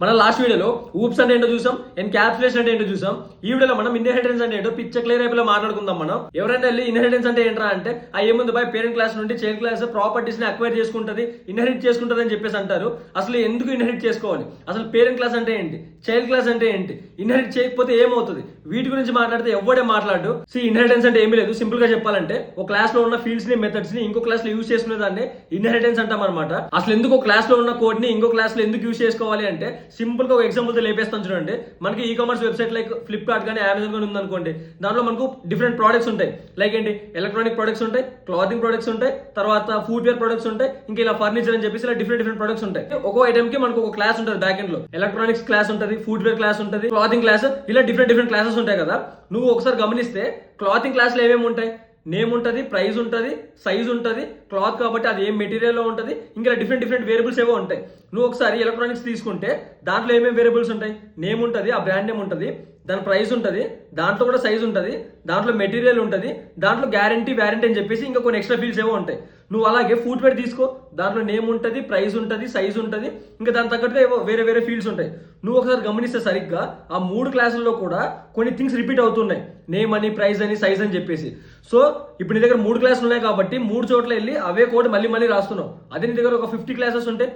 మన లాస్ట్ వీడియోలో ఊప్స్ అంటే ఏంటో చూసాం, ఎన్క్యాప్సులేషన్ అంటే ఏంటో చూసాం. ఈ వీడియోలో మనం ఇన్హెరిటెన్స్ అంటే ఏంటో పిచ్చ క్లియర్ అయిపోయి మాట్లాడుకుందాం. మనం ఎవరైనా వెళ్ళి ఇన్హెరిటెన్స్ అంటే ఏంట్రా అంటే ఆ ఏముంది బై పేరెంట్ క్లాస్ నుండి చైల్డ్ క్లాస్ ప్రాపర్టీస్ ని అక్వైర్ చేసుకుంటది, ఇన్హెరిట్ చేసుకుంటది అని చెప్పేసి అంటారు. అసలు ఎందుకు ఇన్హెరిట్ చేసుకోవాలి, అసలు పేరెంట్ క్లాస్ అంటే ఏంటి, చైల్డ్ క్లాస్ అంటే ఏంటి, ఇన్హెరిట్ చేయకపోతే ఏమవుతుంది, వీటి గురించి మాట్లాడితే ఎవడే మాట్లాడు. ఇన్హెరిటెన్స్ అంటే ఏమీ లేదు, సింపుల్ గా చెప్పాలంటే ఒక క్లాస్ లో ఉన్న ఫీల్డ్స్ ని మెథడ్స్ ని ఇంకో క్లాస్ లో యూజ్ చేసుకునే దాన్ని ఇన్హెరిటెన్స్ అంటాం అనమాట. అసలు ఎందుకు ఒక క్లాస్ లో ఉన్న కోడ్ ని ఇంకో క్లాస్ లో ఎందుకు యూజ్ చేసుకోవాలి అంటే సింపుల్ గా ఒక ఎగ్జాంపుల్ తో లేపేస్తాను చూడండి. మనకి e commerce website like Flipkart కానీ అమెజాన్ కానీ ఉందనుకోండి, దాంట్లో మనకు డిఫరెంట్ ప్రోడక్ట్స్ ఉంటాయి. లైక్ ఏంటి, ఎలక్ట్రానిక్ ప్రొడక్ట్స్ ఉంటాయి, క్లాతింగ్ ప్రొడక్ట్స్ ఉంటాయి, తర్వాత ఫుడ్ వేర్ ప్రొడక్ట్స్ ఉంటాయి, ఇంకా ఇలా ఫర్నిచర్ అని చెప్పేసి ఇలా డిఫరెంట్ ప్రొడక్ట్స్ ఉంటాయి. ఒక్కో ఐటమ్ కి మనకు ఒక క్లాస్ ఉంటుంది బ్యాక్ ఎండ్ లో. ఎలక్ట్రానిక్స్ క్లాస్ ఉంటుంది, ఫుడ్ వేర్ క్లాస్ ఉంటుంది, క్లాతింగ్ క్లాస్, ఇలా డిఫరెంట్ క్లాసెస్ ఉంటాయి కదా. నువ్వు ఒకసారి గమనిస్తే క్లాతింగ్ క్లాస్ లో ఏమేమి ఉంటాయి, నేమ్ ఉంటుంది, ప్రైస్ ఉంటుంది, సైజ్ ఉంటుంది, క్లాత్ కాబట్టి అది ఏం మెటీరియల్లో ఉంటుంది, ఇంకా డిఫరెంట్ వేరియబుల్స్ ఏవో ఉంటాయి. నువ్వు ఒకసారి ఎలక్ట్రానిక్స్ తీసుకుంటే దాంట్లో ఏమేమి వేరియబుల్స్ ఉంటాయి, నేమ్ ఉంటుంది, ఆ బ్రాండ్ నేమ్ ఉంటుంది, దాని ప్రైస్ ఉంటుంది, దాంట్లో కూడా సైజ్ ఉంటుంది, దాంట్లో మెటీరియల్ ఉంటుంది, దాంట్లో గ్యారంటీ వ్యారంటీ అని చెప్పేసి ఇంకా కొన్ని ఎక్స్ట్రా ఫీల్డ్స్ ఏవో ఉంటాయి. నువ్వు అలాగే ఫుడ్ వేర్ తీసుకో, దాంట్లో నేమ్ ఉంటుంది, ప్రైస్ ఉంటుంది, సైజ్ ఉంటుంది, ఇంకా దాని తగ్గట్టుగా ఏవో వేరే ఫీల్డ్స్ ఉంటాయి. నువ్వు ఒకసారి గమనిస్తే సరిగ్గా ఆ మూడు క్లాసుల్లో కూడా కొన్ని థింగ్స్ రిపీట్ అవుతున్నాయి, నేమ్ అని, ప్రైస్ అని, సైజ్ అని చెప్పేసి. సో ఇప్పుడు నీ దగ్గర 3 క్లాసులు ఉన్నాయి కాబట్టి 3 చోట్ల వెళ్ళి అవే కోడ్ మళ్ళీ రాస్తున్నావు. అదే నీ దగ్గర ఒక 50 క్లాసెస్ ఉంటే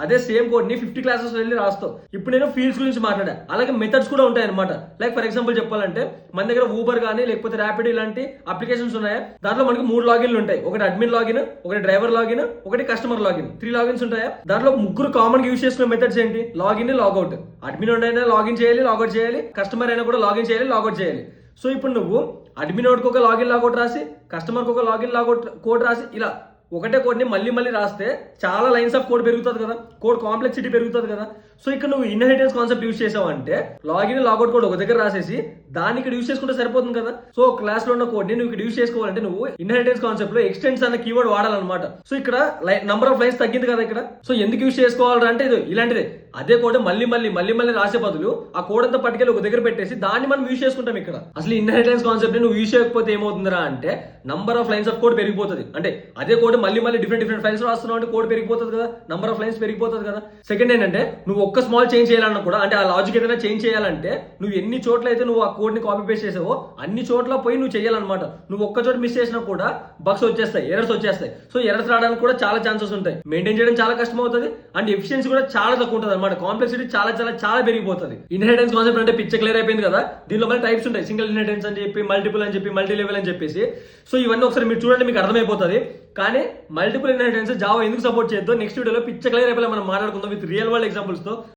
అదే సేమ్ కోడ్ ని 50 క్లాసెస్ వెళ్ళి రాస్తావు. ఇప్పుడు నేను ఫీల్డ్స్ గురించి మాట్లాడా, అలాగే మెథడ్స్ కూడా ఉంటాయి అనమాట. లైక్ ఫర్ ఎగ్జాంపుల్ చెప్పాలంటే మన దగ్గర ఊబర్ కానీ లేకపోతే ర్యాపిడ్ ఇలాంటి అప్లికేషన్స్ ఉన్నాయా, దాంట్లో మనకి 3 లాగిన్లు ఉంటాయి. ఒకటి అడ్మిన్ లాగిన్, ఒకటి డ్రైవర్ లాగిన్, ఒకటి కస్టమర్ లాగిన్, 3 లాగిన్స్ ఉంటాయా. దాంట్లో ముగ్గురు కామన్ గా యూజ్ చేసుకునే మెథడ్స్ ఏంటి, లాగిన్, లాగౌట్. అడ్మిన్ అయినా లాగిన్ చేయాలి, లాగౌట్ చేయాలి, కస్టమర్ అయినా కూడా లాగిన్ చేయాలి, లాగౌట్ చేయాలి. సో ఇప్పుడు నువ్వు అడ్మిన్ ఒకటి ఒక లాగిన్ లాగౌట్ రాసి, కస్టమర్కి ఒక లాగిన్ లాగౌట్ కోడ్ రాసి, ఇలా ఒకటే కోడ్ని మళ్ళీ రాస్తే చాలా లైన్స్ ఆఫ్ కోడ్ పెరుగుతుంది కదా, కోడ్ కాంప్లెక్సిటీ పెరుగుతుంది కదా. సో ఇక్కడ నువ్వు ఇన్హెరిటెన్స్ కాన్సెప్ట్ యూజ్ చేసావు అంటే లాగిన్ లాగౌట్ కోడ్ ఒక దగ్గర రాసేసి దాన్ని ఇక్కడ యూజ్ చేసుకుంటే సరిపోతుంది కదా. సో క్లాస్ లో ఉన్న కోడ్ ని నువ్వు ఇక్కడ యూజ్ చేసుకోవాలంటే నువ్వు ఇన్హెరిటెన్స్ కాన్సెప్ట్ లో ఎక్స్టెన్స్ అన్న కీవర్డ్ వాడాలన్నమాట. సో ఇక్కడ నంబర్ ఆఫ్ లైన్స్ తగ్గింది కదా ఇక్కడ. సో ఎందుకు యూజ్ చేసుకోవాలంటే అంటే ఇది ఇలాంటిదే. అదే కోడ్ మళ్ళీ రాసే బదులు ఆ కోడ్ అంతా పట్టుకెళ్ళి ఒక దగ్గర పెట్టేసి దాన్ని మనం యూజ్ చేసుకుంటాం ఇక్కడ. అసలు ఇన్హెరిటెన్స్ కాన్సెప్ట్ ని నువ్వు యూజ్ చేయకపోతే ఏమవుతుందిరా అంటే number of lines of code పెరిగిపోతుంది. అంటే అదే కోడ్ మళ్ళీ డిఫరెంట్ ఫైల్స్ రాస్తున్నావు అంటే కోడ్ పెరిగిపోతుంది కదా, నంబర్ ఆఫ్ లైన్స్ పెరిగిపోతుంది కదా. సెకండ్ ఏంటంటే నువ్వు ఒక్క స్మాల్ చేంజ్ చేయాలన్నా కూడా, అంటే ఆ లాజిక్ ఏదైనా చేంజ్ చేయాలంటే నువ్వు ఎన్ని చోట్ల అయితే నువ్వు ఆ కోడ్ ని కాపీ పేస్ట్ చేసావో అన్ని చోట్ల పోయి నువ్వు చేయాలన్నమాట. నువ్వు ఒక్క చోట మిస్ చేసినా కూడా బగ్స్ వచ్చేస్తాయి, ఎర్రర్స్ వచ్చేస్తాయి. సో ఎర్రర్స్ రావడానికి కూడా చాలా ఛాన్సెస్ ఉంటాయి. మెయింటైన్ చేయడం చాలా కష్టం అవుతుంది అండ్ ఎఫిషియన్సీ కూడా చాలా తక్కువ ఉంటుంది అనమాట. కాంప్లెక్సిటీ చాలా పెరిగిపోతుంది. ఇన్హెరిటెన్స్ కాన్సెప్ట్ అంటే పిచ్చ క్లియర్ అయిపోయింది కదా. దీనిలో మళ్ళీ టైప్స్ ఉంటాయి, సింగిల్ ఇన్హెరిటెన్స్ అని చెప్పి, మల్టిపుల్ అని చెప్పి, మల్టీ లెవెల్ అని చెప్పేసి. సో ఇవన్నీ ఒకసారి మీరు చూడండి, మీకు అర్థమైపోతుంది. కానీ మల్టిపుల్ ఇన్హెరిటెన్స్ జావా ఎందుకు సపోర్ట్ చేయొద్దో నెక్స్ట్ వీడియోలో పిచ్చ క్లియర్ అయిపోయి మనం మాట్లాడుకుందాం విత్ రియల్ వరల్డ్ ఎగ్జాంపుల్స్ తో.